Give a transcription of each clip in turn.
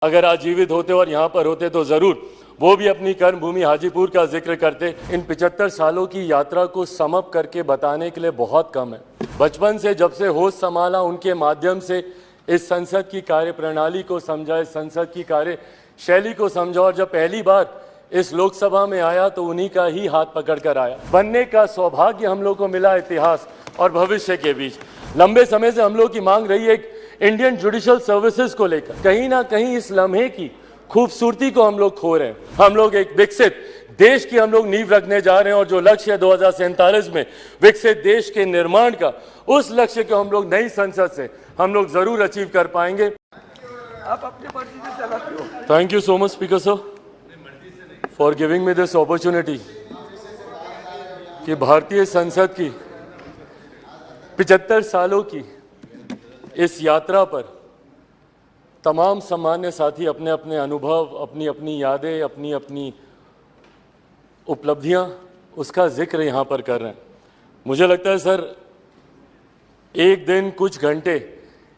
अगर आज जीवित होते और यहाँ पर होते तो ज़रूर वो भी अपनी कर्मभूमि हाजीपुर का जिक्र करते। इन 75 सालों की यात्रा को समअप करके बताने के लिए बहुत कम है। बचपन से जब से होश संभाला उनके माध्यम से इस संसद की कार्यप्रणाली को समझा, इस संसद की कार्यशैली को समझा, और जब पहली बार इस लोकसभा में आया तो उन्हीं का ही हाथ पकड़ कर आया। बनने का सौभाग्य हम लोग को मिला इतिहास और भविष्य के बीच। लंबे समय से हम लोग की मांग रही है इंडियन जुडिशियल सर्विसेज को लेकर। कहीं ना कहीं इस लम्हे की खूबसूरती को हम लोग खो रहे हैं। हम लोग एक विकसित देश की हम लोग नींव रखने जा रहे हैं और जो लक्ष्य है 2047 में विकसित देश के निर्माण का, उस लक्ष्य को हम लोग नई संसद से हम लोग जरूर अचीव कर पाएंगे। आप अपने मर्जी से चलाते हो। Thank you so much speaker sir for giving me this opportunity कि भारतीय संसद की 75 सालों की इस यात्रा पर तमाम सम्मान्य साथी अपने अपने अनुभव, अपनी अपनी यादें, अपनी अपनी उपलब्धियां, उसका जिक्र यहाँ पर कर रहे हैं। मुझे लगता है सर एक दिन कुछ घंटे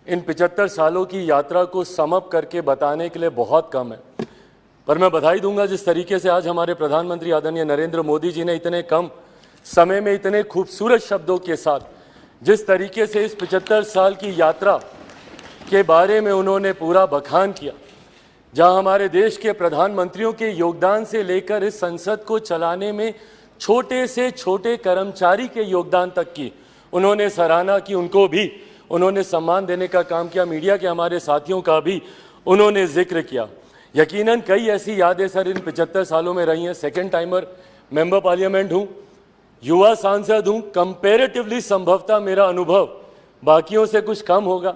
इन 75 सालों की यात्रा को समअप करके बताने के लिए बहुत कम है, पर मैं बधाई दूंगा जिस तरीके से आज हमारे प्रधानमंत्री आदरणीय नरेंद्र मोदी जी ने इतने कम समय में इतने खूबसूरत शब्दों के साथ जिस तरीके से इस 75 साल की यात्रा के बारे में उन्होंने पूरा बखान किया, जहां हमारे देश के प्रधानमंत्रियों के योगदान से लेकर इस संसद को चलाने में छोटे से छोटे कर्मचारी के योगदान तक की उन्होंने सराहना की, उनको भी उन्होंने सम्मान देने का काम किया। मीडिया के हमारे साथियों का भी उन्होंने जिक्र किया। यकीनन कई ऐसी यादें सर इन 75 सालों में रही हैं। सेकेंड टाइमर मेंबर पार्लियामेंट हूँ, युवा सांसद हूँ, कंपैरेटिवली संभवतः मेरा अनुभव बाकियों से कुछ कम होगा,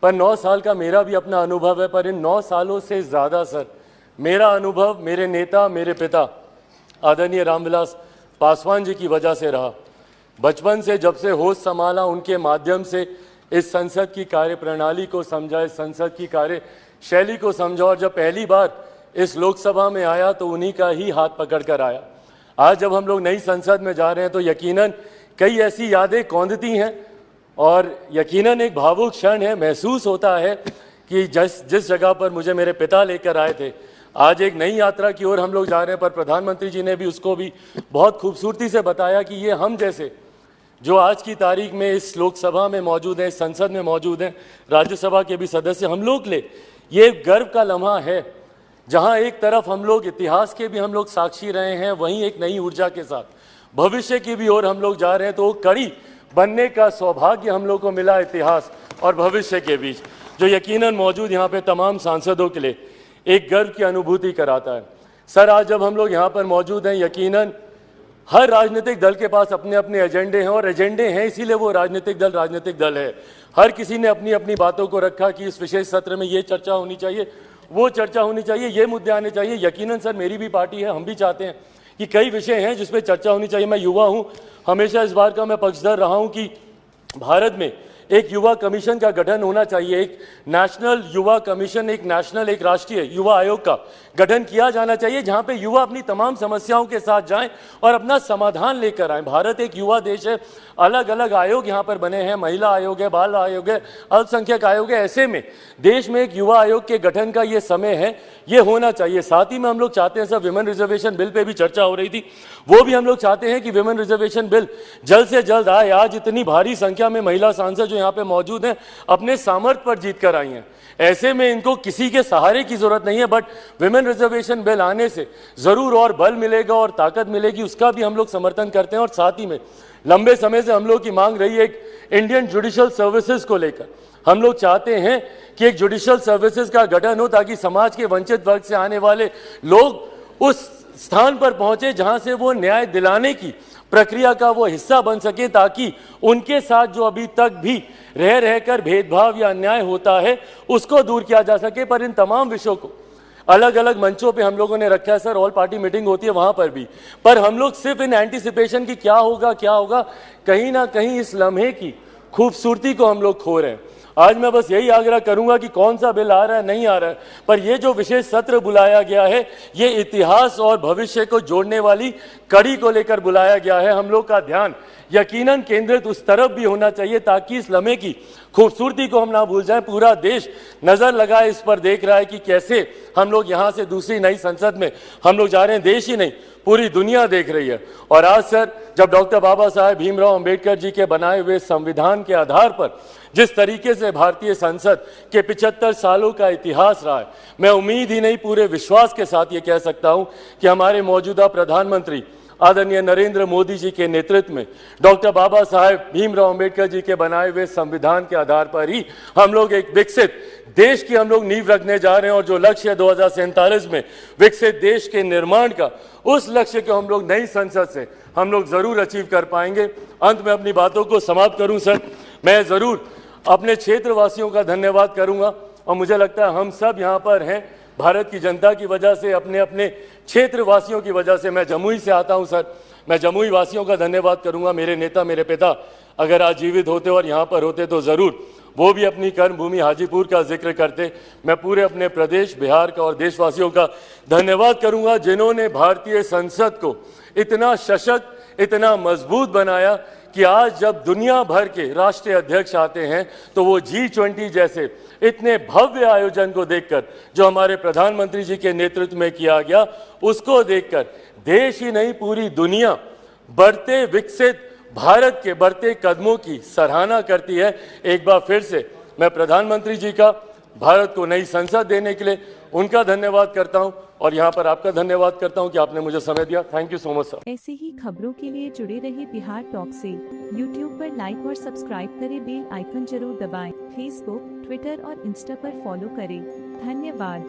पर 9 साल का मेरा भी अपना अनुभव है। पर इन 9 सालों से ज़्यादा सर मेरा अनुभव मेरे नेता, मेरे पिता आदरणीय रामविलास पासवान जी की वजह से रहा। बचपन से जब से होश संभाला उनके माध्यम से इस संसद की कार्यप्रणाली को समझा, इस संसद की कार्यशैली को समझा, और जब पहली बार इस लोकसभा में आया तो उन्हीं का ही हाथ पकड़ कर आया। आज जब हम लोग नई संसद में जा रहे हैं तो यकीनन कई ऐसी यादें कौंधती हैं और यकीनन एक भावुक क्षण है। महसूस होता है कि जिस जगह पर मुझे मेरे पिता लेकर आए थे, आज एक नई यात्रा की ओर हम लोग जा रहे हैं। पर प्रधानमंत्री जी ने भी उसको भी बहुत खूबसूरती से बताया कि ये हम जैसे जो आज की तारीख में इस लोकसभा में मौजूद हैं, इस संसद में मौजूद हैं, राज्यसभा के भी सदस्य, हम लोग ले ये गर्व का लम्हा है, जहां एक तरफ हम लोग इतिहास के भी हम लोग साक्षी रहे हैं, वहीं एक नई ऊर्जा के साथ भविष्य की भी ओर हम लोग जा रहे हैं। तो कड़ी बनने का सौभाग्य हम लोग को मिला इतिहास और भविष्य के बीच, जो यकीनन मौजूद यहाँ पे तमाम सांसदों के लिए एक गर्व की अनुभूति कराता है। सर आज जब हम लोग यहाँ पर मौजूद हैं, यकीनन हर राजनीतिक दल के पास अपने अपने एजेंडे हैं, और एजेंडे हैं इसीलिए वो राजनीतिक दल है। हर किसी ने अपनी अपनी बातों को रखा कि इस विशेष सत्र में ये चर्चा होनी चाहिए, वो चर्चा होनी चाहिए, ये मुद्दे आने चाहिए। यकीनन सर मेरी भी पार्टी है, हम भी चाहते हैं कि कई विषय हैं जिस पे चर्चा होनी चाहिए। मैं युवा हूँ, हमेशा इस बार का मैं पक्षधर रहा हूँ कि भारत में एक युवा कमीशन का गठन होना चाहिए, एक नेशनल युवा कमीशन, एक नेशनल, एक राष्ट्रीय युवा आयोग का गठन किया जाना चाहिए, जहां पे युवा अपनी तमाम समस्याओं के साथ जाएं और अपना समाधान लेकर आएं। भारत एक युवा देश है, अलग अलग आयोग यहाँ पर बने हैं, महिला आयोग है, बाल आयोग है, अल्पसंख्यक आयोग है। ऐसे में देश में एक युवा आयोग के गठन का ये समय है, ये होना चाहिए। साथ ही में हम लोग चाहते हैं sir, women reservation bill pay भी चर्चा हो रही थी, वो भी हम लोग चाहते हैं कि विमेन रिजर्वेशन बिल जल्द से जल्द आए। आज इतनी भारी संख्या में महिला सांसद जो यहाँ पे मौजूद हैं अपने सामर्थ्य पर जीत कर आई हैं, ऐसे में इनको किसी के सहारे की जरूरत नहीं है। बट विमेन रिजर्वेशन बिल आने से जरूर और बल मिलेगा और ताकत मिलेगी, उसका भी हम लोग समर्थन करते हैं। और साथ ही में लंबे समय से हम लोग की मांग रही है इंडियन जुडिशियल सर्विसेज को लेकर। हम लोग चाहते हैं कि एक जुडिशियल सर्विसेज का गठन हो, ताकि समाज के वंचित वर्ग से आने वाले लोग उस स्थान पर पहुंचे जहां से वो न्याय दिलाने की प्रक्रिया का वो हिस्सा बन सके, ताकि उनके साथ जो अभी तक भी रह रहकर भेदभाव या अन्याय होता है उसको दूर किया जा सके। पर इन तमाम विषयों को अलग अलग मंचों पे हम लोगों ने रखा है सर, ऑल पार्टी मीटिंग होती है वहां पर भी, पर हम लोग सिर्फ इन एंटीसिपेशन की क्या होगा, कहीं ना कहीं इस लम्हे की खूबसूरती को हम लोग खो रहे हैं। आज मैं बस यही आग्रह करूंगा कि कौन सा बिल आ रहा है नहीं आ रहा है, पर ये जो विशेष सत्र बुलाया गया है ये इतिहास और भविष्य को जोड़ने वाली कड़ी को लेकर बुलाया गया है। हम लोग का ध्यान यकीनन केंद्रित उस तरफ भी होना चाहिए ताकि इस लम्हे की खूबसूरती को हम ना भूल जाएं। पूरा देश नजर लगाए इस पर, देख रहा है कि कैसे हम लोग यहाँ से दूसरी नई संसद में हम लोग जा रहे हैं। देश ही नहीं पूरी दुनिया देख रही है। और आज सर, जब डॉक्टर बाबा साहेब भीमराव अंबेडकर जी के बनाए हुए संविधान के आधार पर जिस तरीके से भारतीय संसद के 75 सालों का इतिहास रहा है, मैं उम्मीद ही नहीं पूरे विश्वास के साथ ये कह सकता हूं कि हमारे मौजूदा प्रधानमंत्री आदरणीय नरेंद्र मोदी जी के नेतृत्व में डॉक्टर बाबा साहेब भीमराव अंबेडकर जी के बनाए हुए संविधान के आधार पर ही हम लोग एक विकसित देश की हम लोग नींव रखने जा रहे हैं। और जो लक्ष्य है 2047 में विकसित देश के निर्माण का, उस लक्ष्य को हम लोग नई संसद से हम लोग जरूर अचीव कर पाएंगे। अंत में अपनी बातों को समाप्त करूं सर, मैं जरूर अपने क्षेत्रवासियों का धन्यवाद करूंगा। और मुझे लगता है हम सब यहाँ पर हैं भारत की जनता की वजह से, अपने अपने क्षेत्रवासियों की वजह से। मैं जमुई से आता हूं सर, मैं जमुई वासियों का धन्यवाद करूंगा। मेरे नेता, मेरे पिता अगर आज जीवित होते और यहाँ पर होते तो ज़रूर वो भी अपनी कर्मभूमि हाजीपुर का जिक्र करते। मैं पूरे अपने प्रदेश बिहार का और देशवासियों का धन्यवाद करूंगा जिन्होंने भारतीय संसद को इतना सशक्त, इतना मजबूत बनाया कि आज जब दुनिया भर के राष्ट्रीय अध्यक्ष आते हैं तो वो G20 जैसे इतने भव्य आयोजन को देखकर, जो हमारे प्रधानमंत्री जी के नेतृत्व में किया गया, उसको देखकर देश ही नहीं पूरी दुनिया बढ़ते विकसित भारत के बढ़ते कदमों की सराहना करती है। एक बार फिर से मैं प्रधानमंत्री जी का भारत को नई संसद देने के लिए उनका धन्यवाद करता हूं और यहां पर आपका धन्यवाद करता हूं कि आपने मुझे समय दिया। Thank you so much sir. ऐसे ही खबरों के लिए जुड़े रहे बिहार टॉक से। यूट्यूब पर लाइक और सब्सक्राइब करें, बेल आइकन जरूर दबाएं। फेसबुक, ट्विटर और इंस्टा पर फॉलो करें। धन्यवाद।